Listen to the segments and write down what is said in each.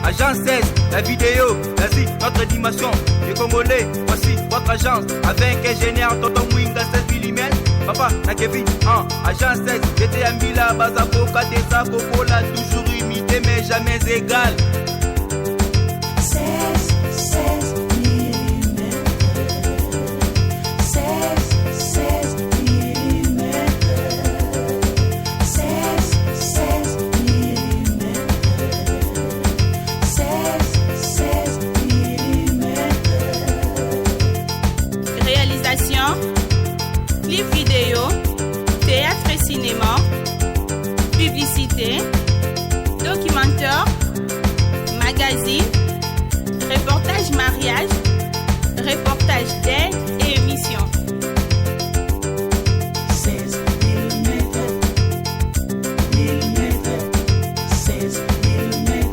Agence 16, la vidéo, vas-y, notre animation. Les Congolais, voici votre agence. Avec ingénieur, tonton Winga 16 mm. Papa, na Kevin, agence 16, j'étais à Mila, Bazaboka, Tessa, Cocola, toujours imité, mais jamais égal. 16 mm. 16 mm. 16 mm. 16 mm. Réalisation, clip vidéo, théâtre et cinéma, publicité, documentaire, magazine, reportage mariage, reportage d'aide et émission. 16 mm. 16 mm.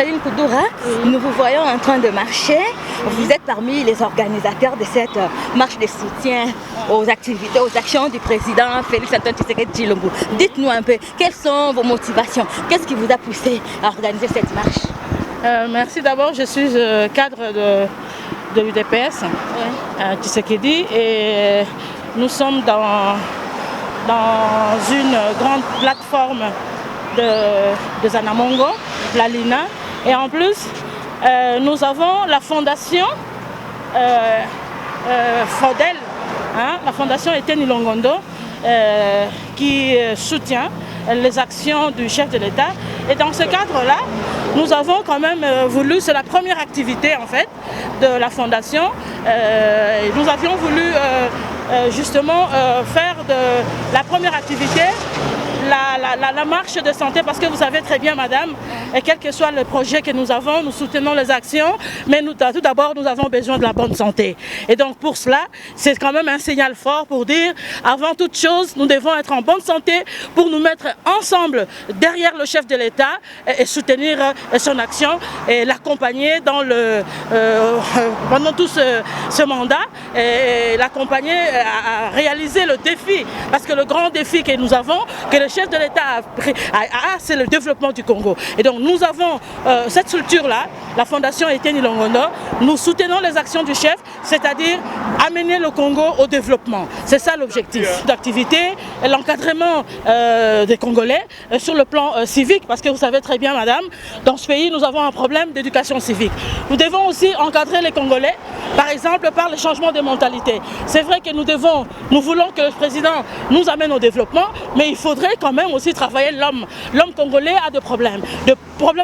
Saline Koudoura, nous vous voyons en train de marcher. Vous êtes parmi les organisateurs de cette marche de soutien aux activités, aux actions du président Félix-Antoine Tshisekedi Tshilombo. Dites-nous un peu, quelles sont vos motivations? Qu'est-ce qui vous a poussé à organiser cette marche? Merci d'abord, je suis cadre de l'UDPS, Tshisekedi, et nous sommes dans une grande plateforme de Zanamongo, la Lina, et en plus nous avons la fondation Fodel, la fondation Etienne Ilongondo, qui soutient les actions du chef de l'État. Et dans ce cadre-là, nous avons quand même voulu, c'est la première activité en fait de la fondation, nous avions voulu justement faire de la première activité la marche de santé, parce que vous savez très bien, madame, et quel que soit le projet que nous avons, nous soutenons les actions, mais tout d'abord, nous avons besoin de la bonne santé. Et donc pour cela, c'est quand même un signal fort pour dire, avant toute chose, nous devons être en bonne santé pour nous mettre ensemble derrière le chef de l'État et soutenir son action et l'accompagner pendant tout ce mandat, et l'accompagner à réaliser le défi, parce que le grand défi que nous avons, que le chef de l'État c'est le développement du Congo. Et donc nous avons cette structure-là, la fondation Etienne Ilongondo, nous soutenons les actions du chef, c'est-à-dire amener le Congo au développement. C'est ça l'objectif d'activité, l'encadrement des Congolais sur le plan civique, parce que vous savez très bien, madame, dans ce pays, nous avons un problème d'éducation civique. Nous devons aussi encadrer les Congolais, par exemple, par le changement de mentalité. C'est vrai que nous voulons que le président nous amène au développement, mais il faudrait quand même aussi travailler l'homme. L'homme congolais a des problèmes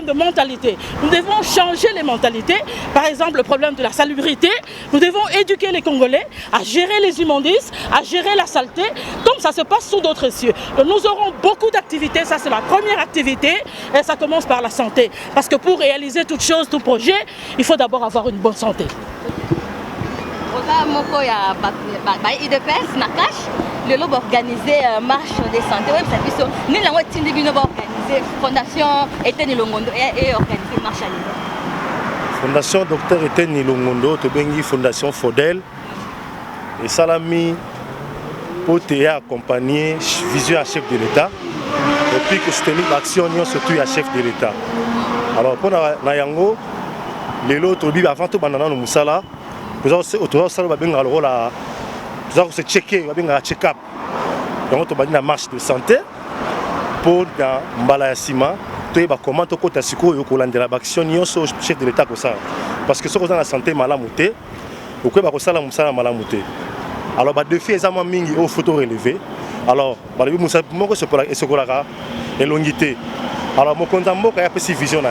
de mentalité. Nous devons changer les mentalités. Par exemple, le problème de la salubrité. Nous devons éduquer les Congolais à gérer les immondices, à gérer la saleté, comme ça se passe sous d'autres cieux. Donc, nous aurons beaucoup d'activités. Ça, c'est la première activité. Et ça commence par la santé. Parce que pour réaliser toute chose, tout projet, il faut d'abord avoir une bonne santé. Moko ya IDPS Nakash, le lobe organisé marche de santé. Oui, ça fait ça. Nous l'avons organisé Fondation Etienne Ilongondo et organisé marche à l'île. Fondation Docteur Etienne Ilongondo, Tobengi Fondation Fodel et Salami pour accompagner vision à chef de l'État et puis que soutenir l'action surtout à chef de l'État. Alors pour Nayango, les autres avant tout banana no musala. Nous avons se checker, un check-up. Nous avons une marche de santé pour Mbalayasima. Nous avons comment nous avons action chef de l'État. Parce que si vous avez la santé, vous avez la alors, les défis sont mingi au photo relevé. Alors, nous avons une longuité. Alors, nous avons une vision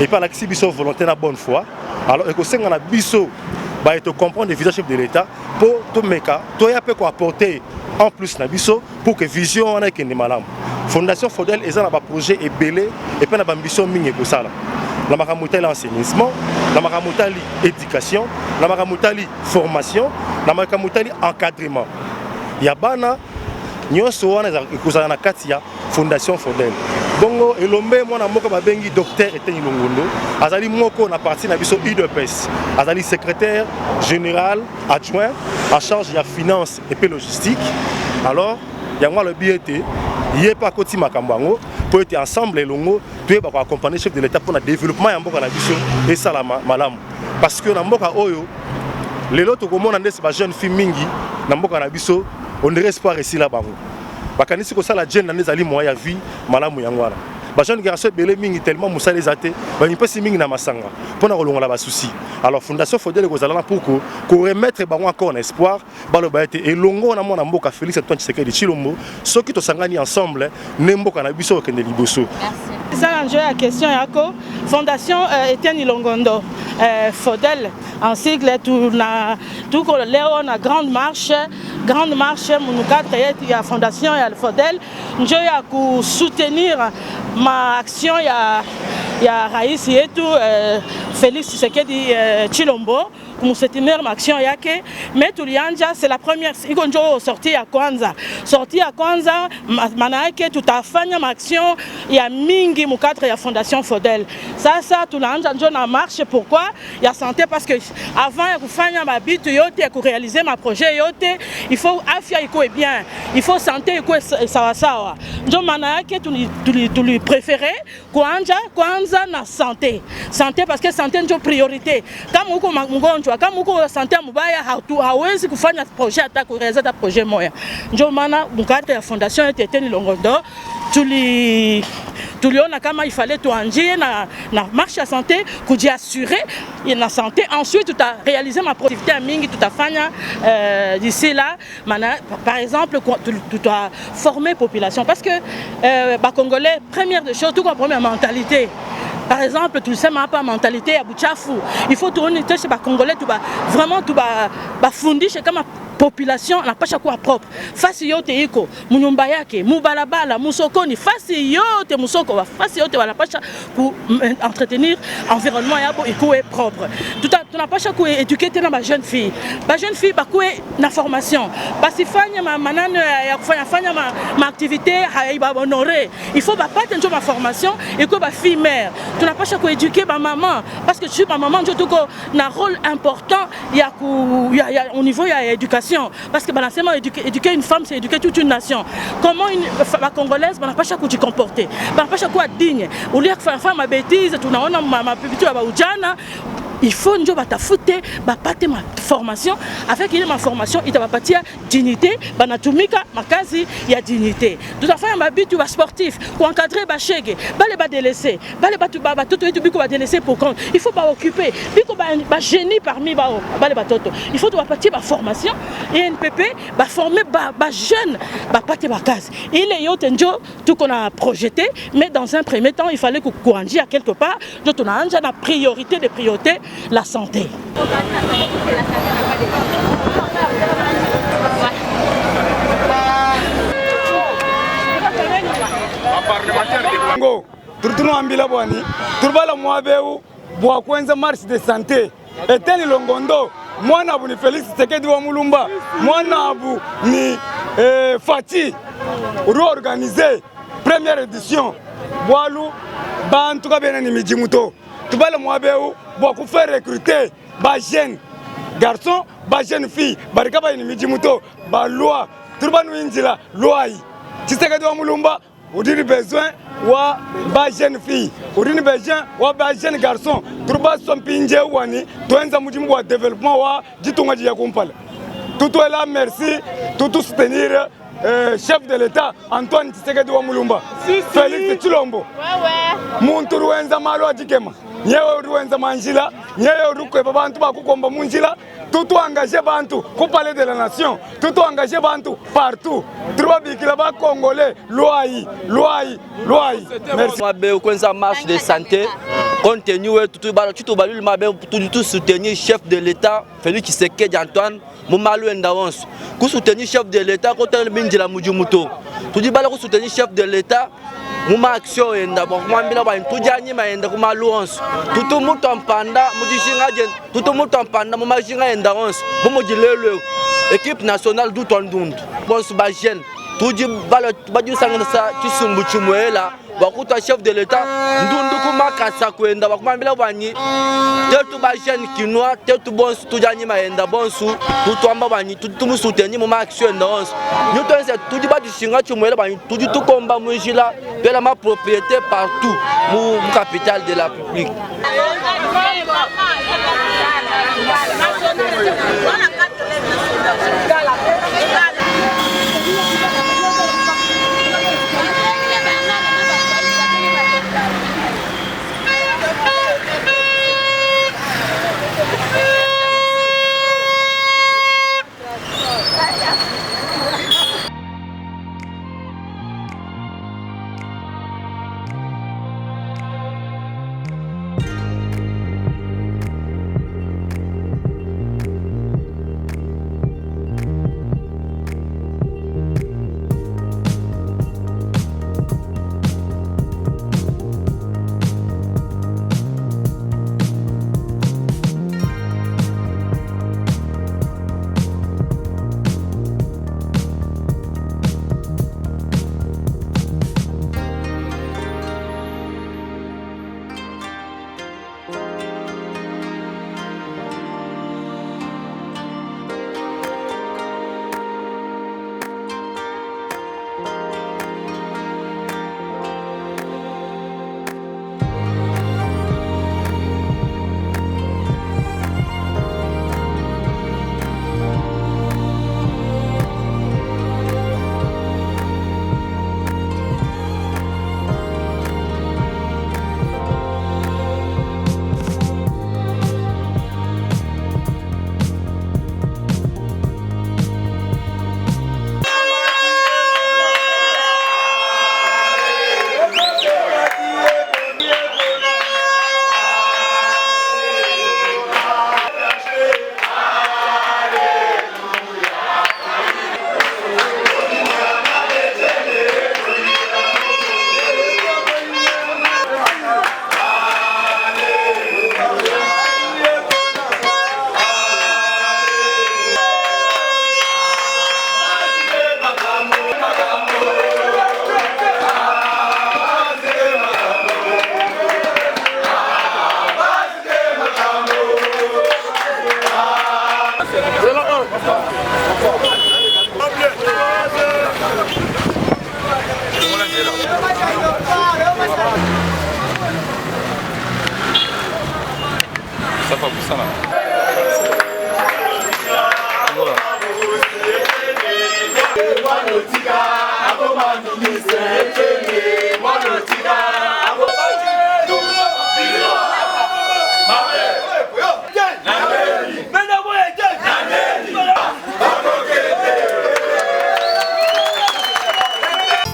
et par la volonté de bonne foi. Alors, nous avons te comprendre les visages chefs de l'État pour tout meka, toi peut apporter en plus na biso pour que vision on ait que malam. Fondation Fodel est un projet et belé et puis na ambition mingi ko sala. La makamutali enseignement, la makamutali éducation, la makamutali formation, la makamutali encadrement. Ya bana nyonso wana ekozala na kati ya Fondation Fodel. Bongo elombe mwana moko babengi docteur Etienne Ilongondo azali moko na parti na biso UDPS azali secrétaire général adjoint en charge de la finance et logistique. Alors yango le biete yé pas koti makambango pour être ensemble elongo tu ba accompagner chef de l'État pour le développement ya mboka na biso et salama malamu parce que na mboka oyo lelo to komona ndese ba jeune fille mingi na mboka na biso on ne reste pas ici là bango. Bakanisi ko sala jeune na zali moya vie malamu yangwana. Ba jeune garçon belé mingi tellement musala ezate, ba nyipesi mingi na masanga. Pona kolongola ba souci. Alors Fondation Fodel ko zala pour ko remettre bango encore en espoir, ba lo ba été elongo na mona mboka Félix-Antoine Tshisekedi Tshilombo, soki to sangani ensemble, ne mboka na biso okende liboso. Merci. Ça l'enjeu à question yako Fondation Etienne Ilongondo Fodel en sigle tout Léon a grande marche mon cadre il y a Fondation il y a le Fodel je ya ku soutenir ma action il y a ya rais yetu Félix Tshisekedi Tshilombo kumsetimer action yake, mais tulianja c'est la première iko njo sortie ya kwanza maana yake tutafanya action ya mingi mu cadre ya Fondation Fodel. Sasa tunaanja njo na marche pourquoi ya santé, parce que avant ya kufanya mabitu yote ya kurealiser ma projet yote il faut afya iko bien, il faut santé iko sawa sawa, njo maana yake tuli préférer kwanza na santé parce que santé ndio priorité. Kama uko mgonjwa, kama uko santé mbaya, hawezi kufanya projet hata kurealiser projet moya. Ndio maana mkate ya Fondation Etienne Longondo tuliona kama il fallait tuanjie na marche ya santé kujiassurer na santé. Ensuite tutaréaliser ma productivité mingi tutafanya d'ici là par exemple tuta former population parce que ba Congolais première des choses tout comme première mentalité. Par exemple, tu le sais, ma mentalité à Buchafu. Il faut tourner chez les Congolais, vraiment tout fonder chez comme population n'a pas chaque fois propre. Fasi yote iko, munyumba yake, mubalabala, musokoni, fasi yote musoko, fasi yote wala pas pour entretenir environnement yabo iko est propre. Tout n'a pas chaque fois éduquer na ba jeune fille. Ba jeune fille ba quoi na formation. Parce que fanya manane ya fanya ma activité ba honorer. Il faut ba pas tenir ma formation et que ba fille mère. Tu n'as pas chaque fois éduquer ma maman parce que tu suis ma maman je tout un rôle important ya au niveau ya éducation. Parce que balancer éduquer une femme, c'est éduquer toute une nation. Comment la Congolaise, on n'a pas chaque coup de comporter, on n'a pas chaque coup à digne. Au lieu de faire ma bêtise, tu n'as pas ma publicité à Baoudjana. Il faut une job à ta foutre, ma formation. Avec ma formation, il t'a pas dignité, banatumika, ma case, il y a dignité. Tout à fait, ma but, tu vas sportif, pour encadrer, bah chèque, bah les bas délaissés, bah les bas tout va délaisser pour compte. Il faut pas occuper, biko bah génie parmi bah les batoto. Il faut toi partir ma formation et NPP, bah former bah jeune, bah pas ma case. Il est yotenjo tout qu'on a projeté, mais dans un premier temps, il fallait qu'on courage à quelque part. Donc on a la priorité des priorités. La santé. Turtunu ambila bwani turbala mwabeu bwa kwenza marche de santé Etienne Longondo mwana abu ni Félix Tshisekedi wa Mulumba mwana abu ni Fati réorganisé première édition bwalu bantu kabena ni mijimuto tubala mwabeu pour faire recruter des jeunes garçons, des jeunes filles, barika ba ni mijimuto, ba loi, turba nuinjila loi. Tshisekedi wa Mulumba, udini besoin wa ba jeune fille, udini besoin wa ba jeune garçon, turba sompinje wani, tuenza mujimu wa développement wa jitunga ya kumpala. Tout est là, merci, tout soutenir chef de l'État Antoine Tshisekedi wa Mulumba. Félix Tshilombo. Muntu ruenza malo ajikema. Nyewe ruenza manjila, nyewe rukwe bantu bakukomba munjila, tout engagé bantu ku parler de la nation, tout engagé bantu partout. Trois bikila ba congolais, loi. Merci. Mabe kwenza marche de santé, continue tout balu mabe tout soutenir chef de l'État Félix Tshisekedi Antoine Mumalu Ndawons. Ku soutenir chef de l'État contre Minjila Mujumuto. Tout dit bala ku soutenir chef de l'État Muma action enda bon mwambila ba ntujanye maenda kuma louance tutu mutu ampanda mujishinga jen tutu mutu ampanda muma jinga enda onze bumujilelo équipe nationale du tondundu bon suba jeune tuji bala baju sanga sa tisumbu chumwela wakuta chef de l'État ndundu kuma kasa kwenda bakumambila bwanyi tetu ba jeune kinwa tetu bon tujanye maenda bonsu tutu amba bwanyi tutu musuteni muma action enda onze nyuto nse tuji baju shinga chumwela bwanyi tuji tukomba mujila de ma propriété partout, mon capitale de la République.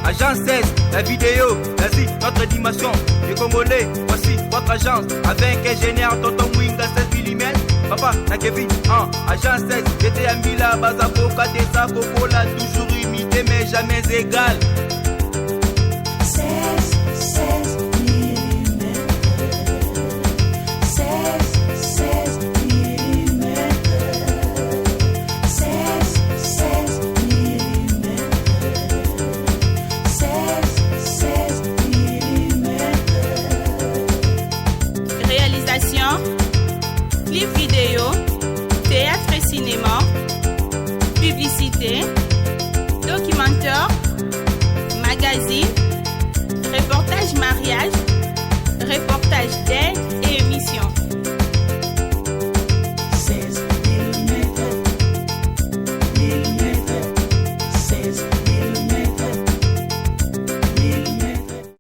Agence 16, la vidéo, vas-y, notre animation. Les Congolais, voici votre agence. Avec ingénieur Tonton Winga 16 mm. Papa, na Kevin, agence 16. J'étais à Mila, Bazako, Katesa, Cocola, toujours imité mais jamais égal.